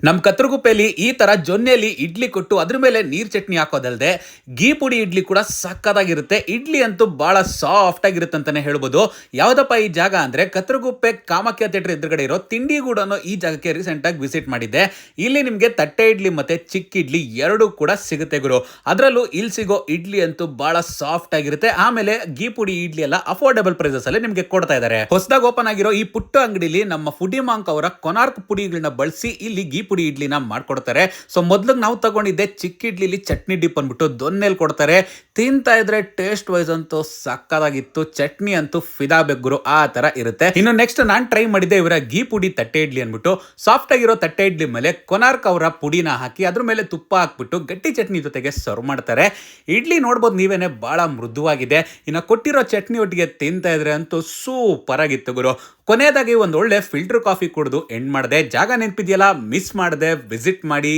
ನಮ್ಮ ಕತ್ರಗುಪ್ಪೆಯಲ್ಲಿ ಈ ತರ ಜೊನ್ನೆಯಲ್ಲಿ ಇಡ್ಲಿ ಕೊಟ್ಟು ಅದ್ರ ಮೇಲೆ ನೀರ್ ಚಟ್ನಿ ಹಾಕೋದಲ್ದೆ ಗೀ ಪುಡಿ ಇಡ್ಲಿ ಕೂಡ ಸಕ್ಕತ್ತಾಗಿರುತ್ತೆ. ಇಡ್ಲಿ ಅಂತೂ ಬಹಳ ಸಾಫ್ಟ್ ಆಗಿರುತ್ತೆ ಅಂತಾನೆ ಹೇಳ್ಬೋದು. ಯಾವ್ದಪ್ಪ ಈ ಜಾಗ ಅಂದ್ರೆ ಕತ್ರಗುಪ್ಪೆ ಕಾಮಾಖ್ಯ ಥಿಯೇಟರ್ ಎದುರುಗಡೆ ಇರೋ ತಿಂಡಿಗೂಡು ಅನ್ನೋ ಈ ಜಾಗಕ್ಕೆ ರೀಸೆಂಟ್ ಆಗಿ ವಿಸಿಟ್ ಮಾಡಿದ್ದೆ. ಇಲ್ಲಿ ನಿಮ್ಗೆ ತಟ್ಟೆ ಇಡ್ಲಿ ಮತ್ತೆ ಚಿಕ್ಕ ಇಡ್ಲಿ ಎರಡು ಕೂಡ ಸಿಗುತ್ತೆ ಗುರು. ಅದರಲ್ಲೂ ಇಲ್ಲಿ ಸಿಗೋ ಇಡ್ಲಿ ಅಂತೂ ಬಹಳ ಸಾಫ್ಟ್ ಆಗಿರುತ್ತೆ. ಆಮೇಲೆ ಗೀ ಪುಡಿ ಇಡ್ಲಿ ಎಲ್ಲ ಅಫೋರ್ಡಬಲ್ ಪ್ರೈಸಸ್ ಅಲ್ಲಿ ನಿಮ್ಗೆ ಕೊಡ್ತಾ ಇದ್ದಾರೆ. ಹೊಸದಾಗಿ ಓಪನ್ ಆಗಿರೋ ಈ ಪುಟ್ಟ ಅಂಗಡಿಲಿ ನಮ್ಮ ಫುಡಿ ಮಾಂಕ್ ಅವರ ಕೊನಾರ್ಕ್ ಪುಡಿಗಳನ್ನ ಬಳಸಿ ಇಲ್ಲಿ ಗೀ ಪುಡಿ ಇಡ್ಲಿನ ಮಾಡ್ಕೊಡ್ತಾರೆ. ಸೊ ಮೊದ್ಲಿಗೆ ನಾವು ತಗೊಂಡಿದ್ದೆ ಚಿಕ್ಕ ಇಡ್ಲಿಲಿ ಚಟ್ನಿ ಡಿಪ್ ಅಂದ್ಬಿಟ್ಟು ದೊನ್ನೆಲ್ ಕೊಡ್ತಾರೆ. ತಿಂತಾ ಇದ್ರೆ ಟೇಸ್ಟ್ ವೈಸ್ ಅಂತೂ ಸಕ್ಕದಾಗಿತ್ತು. ಚಟ್ನಿ ಅಂತೂ ಫಿದಾ ಬೆಗ್ಗುರು ಆ ತರ ಇರುತ್ತೆ. ಇನ್ನು ನೆಕ್ಸ್ಟ್ ನಾನ್ ಟ್ರೈ ಮಾಡಿದ್ದೆ ಇವರ ಗೀ ಪುಡಿ ತಟ್ಟೆ ಇಡ್ಲಿ ಅಂದ್ಬಿಟ್ಟು. ಸಾಫ್ಟ್ ಆಗಿರೋ ತಟ್ಟೆ ಇಡ್ಲಿ ಮೇಲೆ ಕೊನಾರ್ಕ್ ಅವರ ಪುಡಿನ ಹಾಕಿ ಅದ್ರ ಮೇಲೆ ತುಪ್ಪ ಹಾಕ್ಬಿಟ್ಟು ಗಟ್ಟಿ ಚಟ್ನಿ ಜೊತೆಗೆ ಸರ್ವ್ ಮಾಡ್ತಾರೆ. ಇಡ್ಲಿ ನೋಡ್ಬೋದು ನೀವೇನೆ ಬಹಳ ಮೃದುವಾಗಿದೆ. ಇನ್ನು ಕೊಟ್ಟಿರೋ ಚಟ್ನಿ ಒಟ್ಟಿಗೆ ತಿಂತಾ ಇದ್ರೆ ಅಂತೂ ಸೂಪರ್ ಆಗಿತ್ತು ಗುರು. ಕೊನೆಯದಾಗಿ ಒಂದು ಒಳ್ಳೆ ಫಿಲ್ಟರ್ ಕಾಫಿ ಕುಡಿದು ಎಂಡ್ ಮಾಡಿದೆ. ಜಾಗ ನೆನಪಿದೆಯಲ್ಲ, ಮಿಸ್ ಮಾಡದೆ ವಿಸಿಟ್ ಮಾಡಿ.